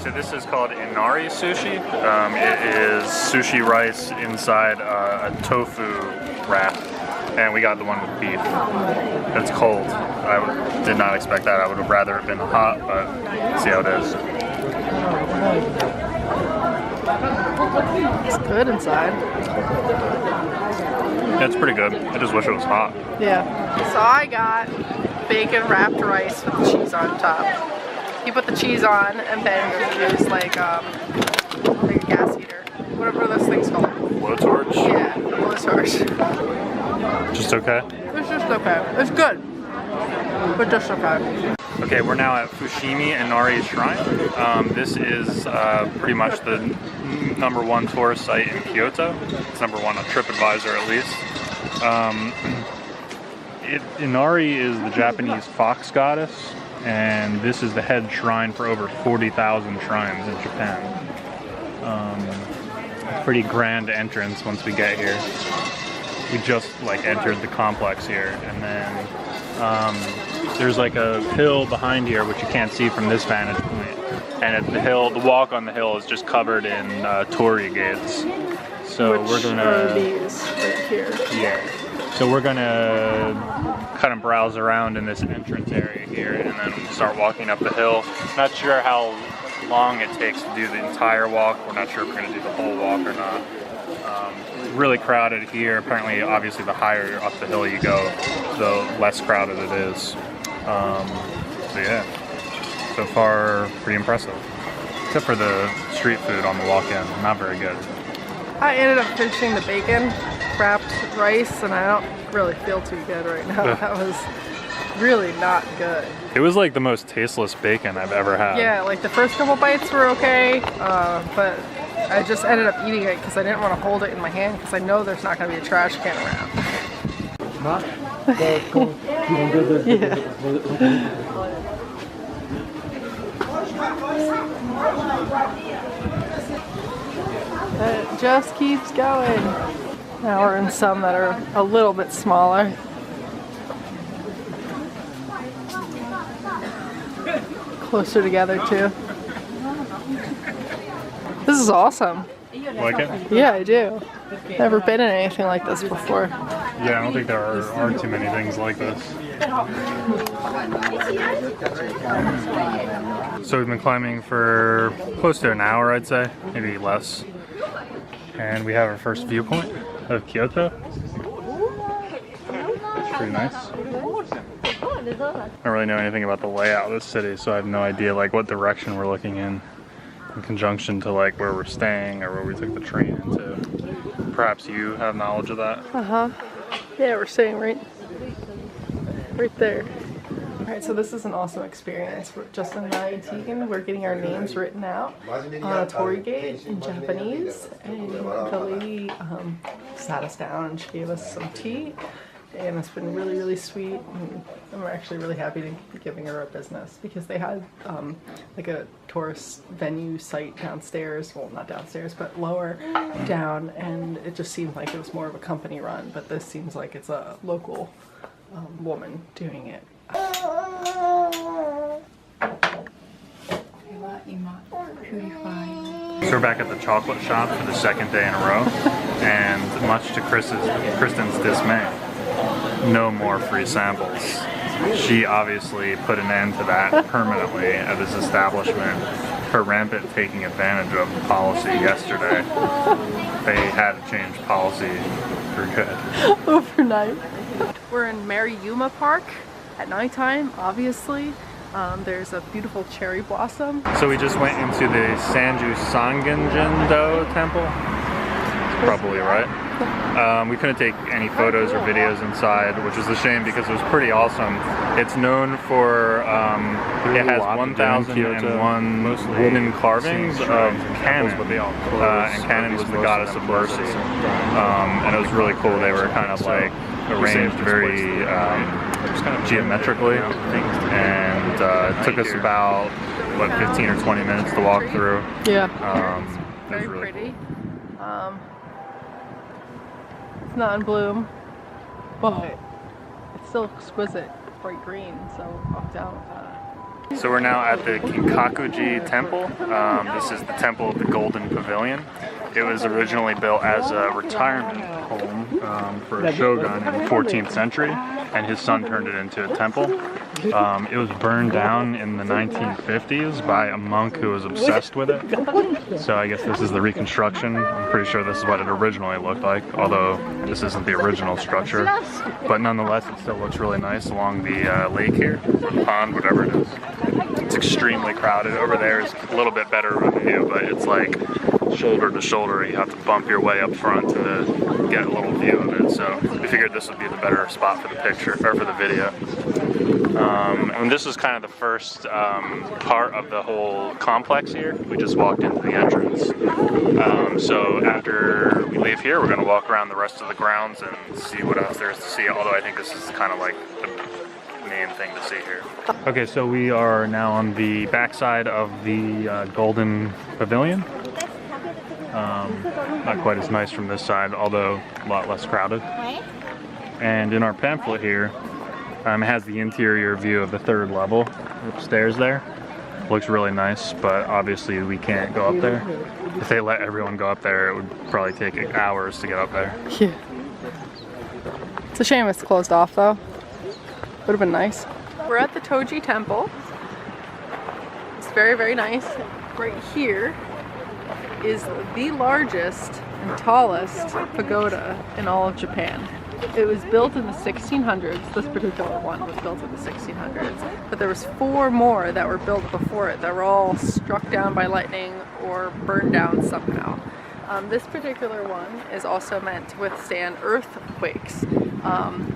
so this is called Inari sushi. It is sushi rice inside a tofu wrap, and we got the one with beef. It's cold. I did not expect that. I would have rather it been hot, but see how it is. It's good inside. Yeah, it's pretty good. I just wish it was hot. Yeah. So I got bacon wrapped rice with the cheese on top. You put the cheese on and then you use like a gas heater. Whatever those things called. Blowtorch? Yeah, blowtorch. Just okay? It's just okay. It's good. But just okay. Okay, we're now at Fushimi-Inari Shrine. This is pretty much the #1 tourist site in Kyoto. It's #1 on TripAdvisor at least. Inari is the Japanese fox goddess, and this is the head shrine for over 40,000 shrines in Japan. Pretty grand entrance once we get here. We just like entered the complex here, and then there's like a hill behind here which you can't see from this vantage point, and at the hill, the walk on the hill is just covered in torii gates. So Which we're gonna are these right here. Yeah. So we're gonna kind of browse around in this entrance area here, and then start walking up the hill. Not sure how long it takes to do the entire walk. We're not sure if we're gonna do the whole walk or not. Really crowded here. Apparently, obviously, the higher up the hill you go, the less crowded it is. So yeah, so far pretty impressive. Except for the street food on the walk-in, not very good. I ended up finishing the bacon wrapped rice, and I don't really feel too good right now. That was really not good. It was like the most tasteless bacon I've ever had. Yeah, like the first couple bites were okay, but I just ended up eating it because I didn't want to hold it in my hand because I know there's not going to be a trash can around. It just keeps going. Now we're in some that are a little bit smaller. Closer together too. This is awesome. Like it? Yeah, I do. Never been in anything like this before. Yeah, I don't think there are too many things like this. So we've been climbing for close to an hour, I'd say, maybe less. And we have our first viewpoint of Kyoto. It's pretty nice. I don't really know anything about the layout of this city, so I have no idea like what direction we're looking in conjunction to like where we're staying or where we took the train into. Perhaps you have knowledge of that? Uh-huh. Yeah, we're staying right there. Alright, so this is an awesome experience. Justin and I and Tegan, we're getting our names written out on a torii gate in Japanese, and the lady sat us down and she gave us some tea, and it's been really, really sweet, and we're actually really happy to be giving her a business because they had like a tourist venue site downstairs, well not downstairs but lower down, and it just seemed like it was more of a company run, but this seems like it's a local woman doing it. So we're back at the chocolate shop for the second day in a row, and much to Kristen's dismay, no more free samples. She obviously put an end to that permanently at this establishment. Her rampant taking advantage of the policy yesterday. They had to change policy for good. Overnight. We're in Maruyama Park at nighttime, obviously. There's a beautiful cherry blossom. So we just went into the Sanju Sangenjindo temple. Probably right. We couldn't take any photos or videos inside, which is a shame because it was pretty awesome. It's known for, it has 1,001 wooden carvings of Kannon, and Kannon was the goddess of mercy. And it was really cool. They were kind of like arranged very geometrically, and it took us about, what, 15 or 20 minutes to walk through. Yeah. Very really pretty. It's not in bloom, but it's still exquisite, bright green, so I'll down with that. So we're now at the Kinkaku-ji temple. This is the temple of the Golden Pavilion. It was originally built as a retirement home for a shogun in the 14th century, and his son turned it into a temple. It was burned down in the 1950s by a monk who was obsessed with it. So I guess this is the reconstruction. I'm pretty sure this is what it originally looked like, although this isn't the original structure. But nonetheless, it still looks really nice along the lake here, or the pond, whatever it is. It's extremely crowded. Over there is a little bit better of a view, but it's like shoulder to shoulder. You have to bump your way up front to get a little view of it. So we figured this would be the better spot for the picture, or for the video. And this is kind of the first part of the whole complex here. We just walked into the entrance. So after we leave here, we're going to walk around the rest of the grounds and see what else there is to see, although I think this is kind of like the main thing to see here. Okay, so we are now on the backside of the Golden Pavilion. Not quite as nice from this side, although a lot less crowded. And in our pamphlet here, it has the interior view of the third level upstairs there. Looks really nice, but obviously we can't go up there. If they let everyone go up there, it would probably take hours to get up there. Yeah. It's a shame it's closed off though. Would have been nice. We're at the Toji temple. It's very, very nice. Right here is the largest and tallest pagoda in all of Japan. It was built in the 1600s. This particular one was built in the 1600s, but there was 4 more that were built before it that were all struck down by lightning or burned down somehow. This particular one is also meant to withstand earthquakes.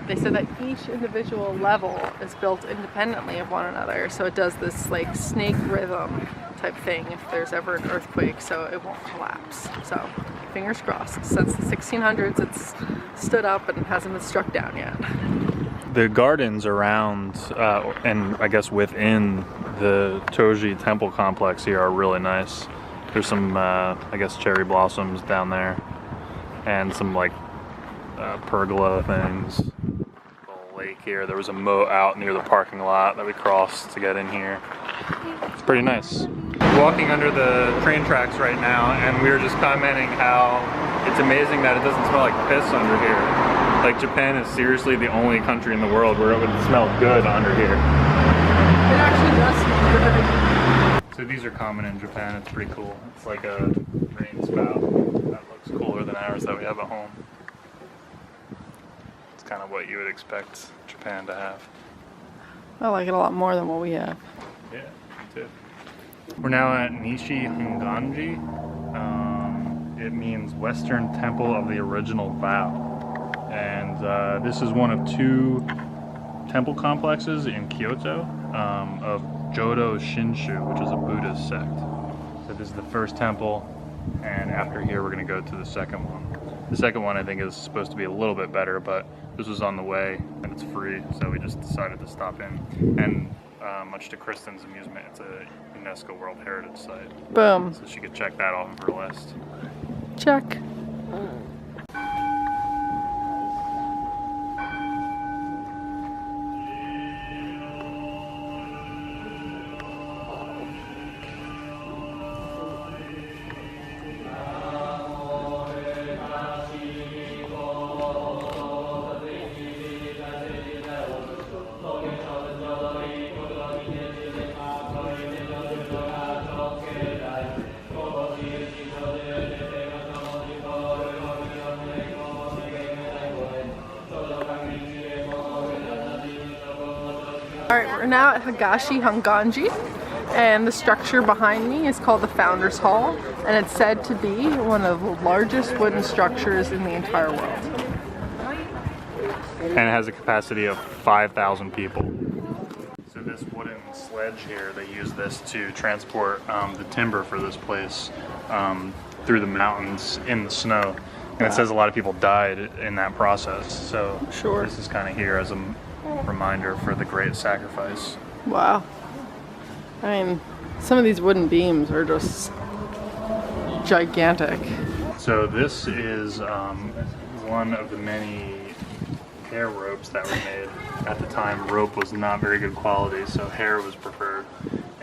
They said that each individual level is built independently of one another, so it does this like snake rhythm type thing if there's ever an earthquake, so it won't collapse. So fingers crossed. Since the 1600s it's stood up and hasn't been struck down yet. The gardens around and I guess within the Toji temple complex here are really nice. There's some I guess cherry blossoms down there and some like pergola things. Little lake here. There was a moat out near the parking lot that we crossed to get in here. It's pretty nice. Walking under the train tracks right now, and we were just commenting how it's amazing that it doesn't smell like piss under here. Like Japan is seriously the only country in the world where it would smell good under here. It actually does smell good. So these are common in Japan. It's pretty cool. It's like a rain spout that looks cooler than ours that we have at home. It's kind of what you would expect Japan to have. I like it a lot more than what we have. Yeah, me too. We're now at Nishi-Hongwanji. It means Western Temple of the Original Vow. And this is one of 2 temple complexes in Kyoto of Jodo Shinshu, which is a Buddhist sect. So this is the first temple, and after here we're going to go to the second one. The second one I think is supposed to be a little bit better, but this was on the way and it's free, so we just decided to stop in. And much to Kristen's amusement, it's a UNESCO World Heritage Site. Boom. So she could check that off of her list. Check. Alright, we're now at Higashihonganji, and the structure behind me is called the Founders Hall, and it's said to be one of the largest wooden structures in the entire world. And it has a capacity of 5,000 people. So this wooden sledge here, they use this to transport the timber for this place through the mountains in the snow. And it says a lot of people died in that process, so Sure. this is kind of here as a reminder for the great sacrifice. Wow. I mean, some of these wooden beams are just gigantic. So this is one of the many hair ropes that were made. At the time, rope was not very good quality, so hair was preferred.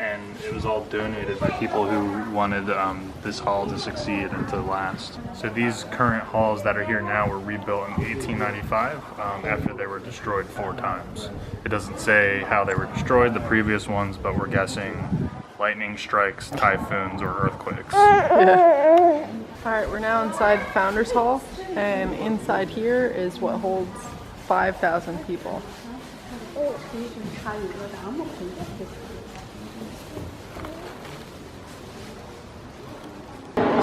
and it was all donated by people who wanted this hall to succeed and to last. So these current halls that are here now were rebuilt in 1895 after they were destroyed 4 times. It doesn't say how they were destroyed, the previous ones, but we're guessing lightning strikes, typhoons, or earthquakes. Yeah. Alright, we're now inside the Founders Hall, and inside here is what holds 5,000 people.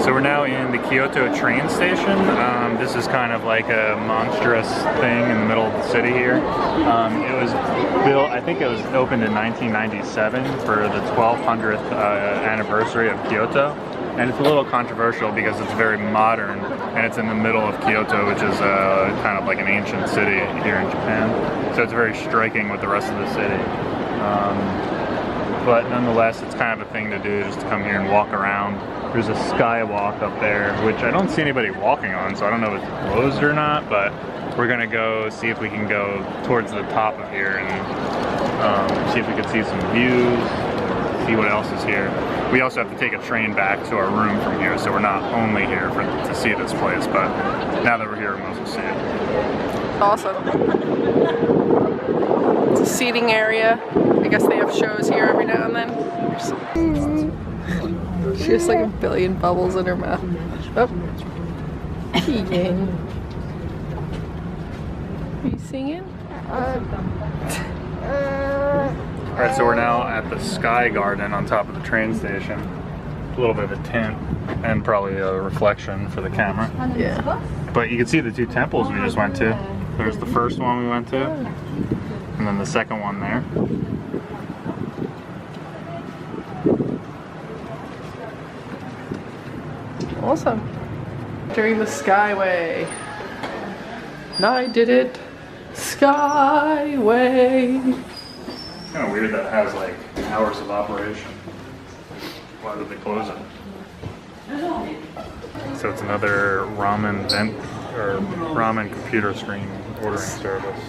So we're now in the Kyoto train station. This is kind of like a monstrous thing in the middle of the city here. It was built, I think it was opened in 1997 for the 1200th anniversary of Kyoto. And it's a little controversial because it's very modern and it's in the middle of Kyoto, which is kind of like an ancient city here in Japan. So it's very striking with the rest of the city. But nonetheless, it's kind of a thing to do, just to come here and walk around. There's a skywalk up there, which I don't see anybody walking on, so I don't know if it's closed or not, but we're gonna go see if we can go towards the top of here and see if we can see some views, see what else is here. We also have to take a train back to our room from here, so we're not only here to see this place, but now that we're here, we might as well see it. Awesome. It's a seating area. I guess they have shows here every now and then. She has like a billion bubbles in her mouth. Oh. Keegan. Are you singing? Alright, so we're now at the Sky Garden on top of the train station. A little bit of a tint and probably a reflection for the camera. Yeah. But you can see the 2 temples we just went to. There's the first one we went to, and then the second one there. Awesome. During the Skyway. And I did it. Skyway. Kind of weird that it has like hours of operation. Why did they close it? So it's another ramen vent or ramen computer screen ordering service.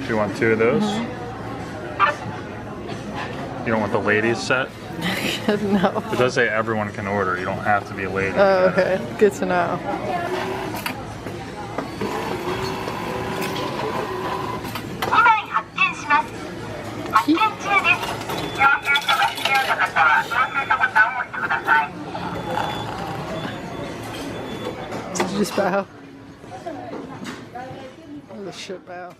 Do you want 2 of those? You don't want the ladies set? No. It does say everyone can order. You don't have to be a lady. Oh, okay. Good to know. Did you just bow? That was a shit bow.